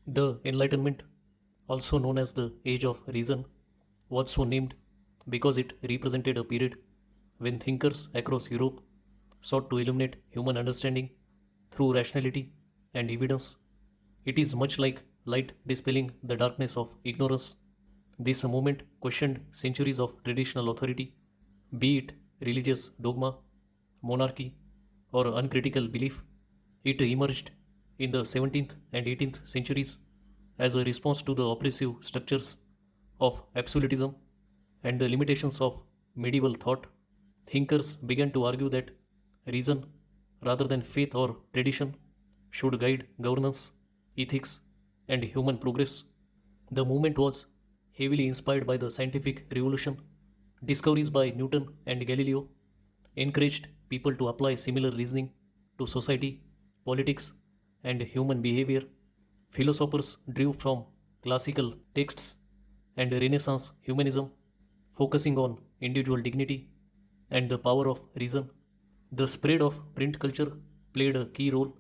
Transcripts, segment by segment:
The Enlightenment, also known as the Age of Reason, was so named because it represented a period when thinkers across Europe sought to illuminate human understanding through rationality and evidence. It is much like light dispelling the darkness of ignorance. This movement questioned centuries of traditional authority, be it religious dogma, monarchy, or uncritical belief. It emerged in the 17th and 18th centuries as a response to the oppressive structures of absolutism and the limitations of medieval thought. Thinkers began to argue that reason, rather than faith or tradition, should guide governance, ethics, and human progress. The movement was heavily inspired by the scientific revolution. Discoveries by Newton and Galileo encouraged people to apply similar reasoning to society, politics, and human behavior. Philosophers drew from classical texts and Renaissance humanism, focusing on individual dignity and the power of reason. The spread of print culture played a key role.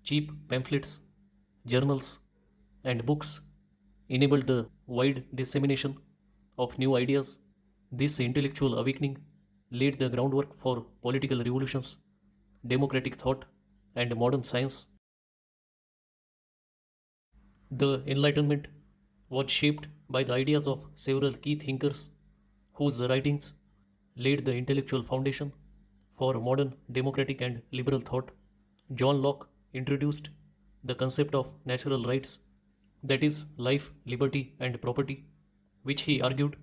Cheap pamphlets, journals, and books enabled the wide dissemination of new ideas. This intellectual awakening laid the groundwork for political revolutions, democratic thought, and modern science. The Enlightenment was shaped by the ideas of several key thinkers whose writings laid the intellectual foundation for modern democratic and liberal thought. John Locke introduced the concept of natural rights, that is, life, liberty, and property, which he argued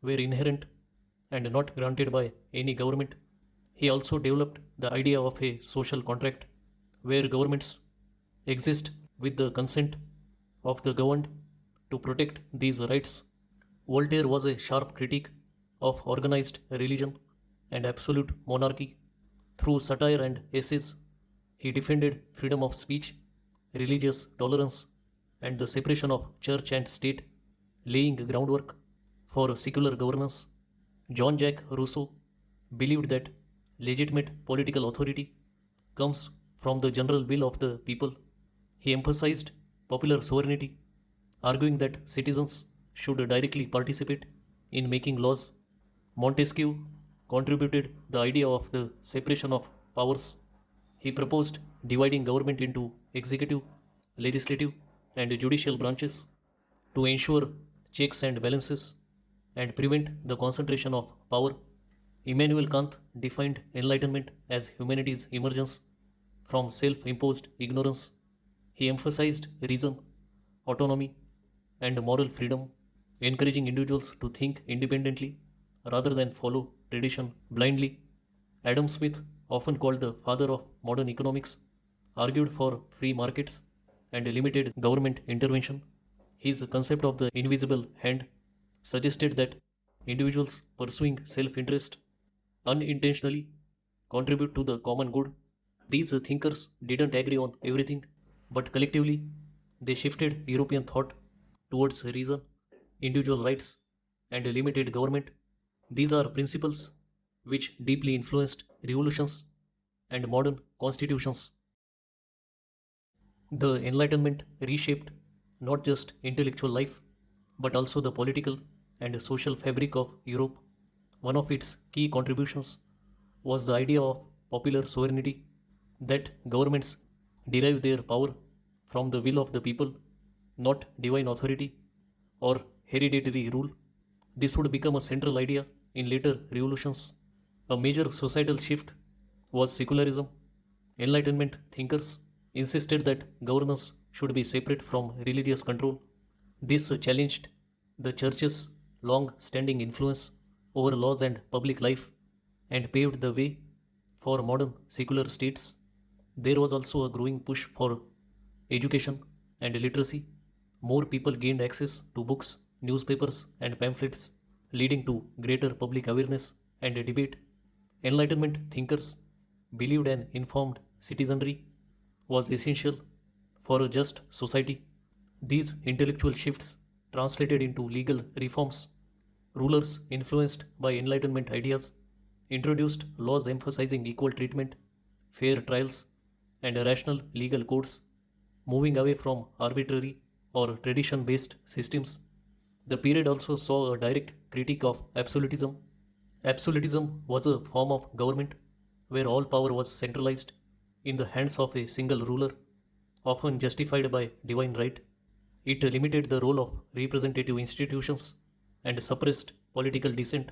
were inherent and not granted by any government. He also developed the idea of a social contract where governments exist with the consent of the governed to protect these rights. Voltaire was a sharp critic of organized religion and absolute monarchy. Through satire and essays, he defended freedom of speech, religious tolerance, and the separation of church and state, laying groundwork for secular governance. Jean Jacques Rousseau believed that legitimate political authority comes from the general will of the people. He emphasized popular sovereignty, arguing that citizens should directly participate in making laws. Montesquieu contributed the idea of the separation of powers. He proposed dividing government into executive, legislative, and judicial branches to ensure checks and balances and prevent the concentration of power. Immanuel Kant defined enlightenment as humanity's emergence from self imposed ignorance. He emphasized reason, autonomy, and moral freedom, encouraging individuals to think independently rather than follow tradition blindly. Adam Smith, often called the father of modern economics, argued for free markets and limited government intervention. His concept of the invisible hand suggested that individuals pursuing self interest unintentionally contribute to the common good. These thinkers didn't agree on everything, but collectively they shifted European thought towards reason, individual rights, and limited government. These are principles which deeply influenced revolutions and modern constitutions. The Enlightenment reshaped not just intellectual life, but also the political and social fabric of Europe. One of its key contributions was the idea of popular sovereignty, that governments derive their power from the will of the people, not divine authority or hereditary rule. This would become a central idea in later revolutions. A major societal shift was secularism. Enlightenment thinkers insisted that governance should be separate from religious control. This challenged the church's long standing influence over laws and public life and paved the way for modern secular states. There was also a growing push for education and literacy. More people gained access to books, newspapers, and pamphlets, leading to greater public awareness and debate. Enlightenment thinkers believed an informed citizenry was essential for a just society. These intellectual shifts translated into legal reforms. Rulers influenced by Enlightenment ideas introduced laws emphasizing equal treatment, fair trials, and rational legal codes, moving away from arbitrary or tradition based systems. The period also saw a direct critique of absolutism. Absolutism was a form of government where all power was centralized in the hands of a single ruler, often justified by divine right. It limited the role of representative institutions and suppressed political dissent.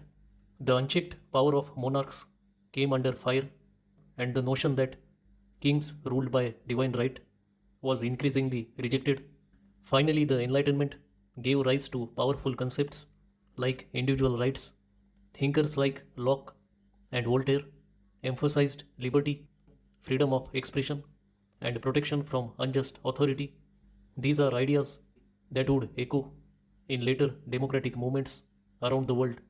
The unchecked power of monarchs came under fire, and the notion that kings ruled by divine right was increasingly rejected. Finally, the Enlightenment gave rise to powerful concepts like individual rights. Thinkers like Locke and Voltaire emphasized liberty, freedom of expression, and protection from unjust authority. These are ideas that would echo in later democratic movements around the world.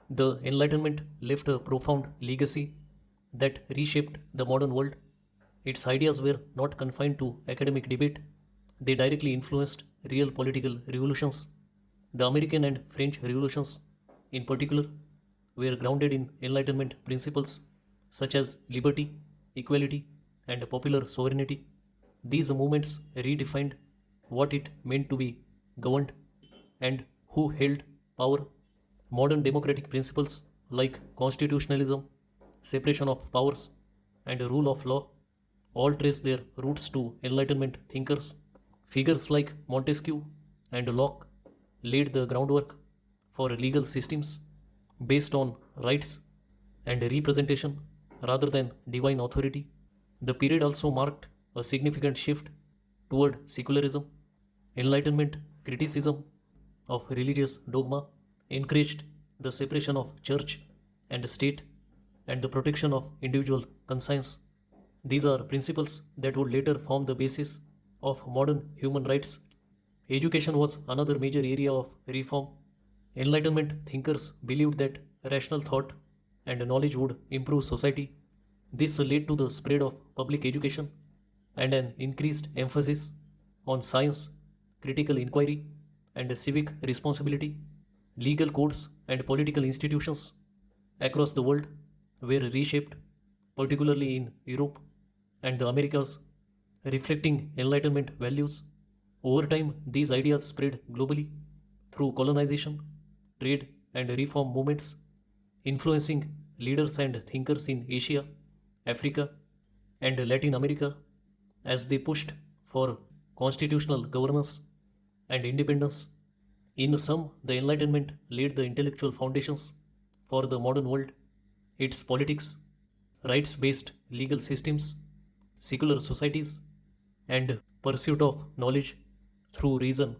The Enlightenment left a profound legacy that reshaped the modern world. Its ideas were not confined to academic debate, they directly influenced real political revolutions. The American and French revolutions, in particular, were grounded in Enlightenment principles such as liberty, equality, and popular sovereignty. These movements redefined what it meant to be governed and who held power. Modern democratic principles like constitutionalism, separation of powers, and rule of law all trace their roots to Enlightenment thinkers. Figures like Montesquieu and Locke laid the groundwork for legal systems based on rights and representation rather than divine authority. The period also marked a significant shift toward secularism. Enlightenment criticism of religious dogma encouraged the separation of church and state and the protection of individual conscience. These are principles that would later form the basis of modern human rights. Education was another major area of reform. Enlightenment thinkers believed that rational thought and knowledge would improve society. This led to the spread of public education and an increased emphasis on science, critical inquiry, and civic responsibility. Legal codes and political institutions across the world were reshaped, particularly in Europe and the Americas, reflecting Enlightenment values. Over time, these ideas spread globally through colonization, trade, and reform movements, influencing leaders and thinkers in Asia, Africa, and Latin America as they pushed for constitutional governance and independence. In sum, the Enlightenment laid the intellectual foundations for the modern world. Its politics, rights based legal systems, secular societies, and pursuit of knowledge through reason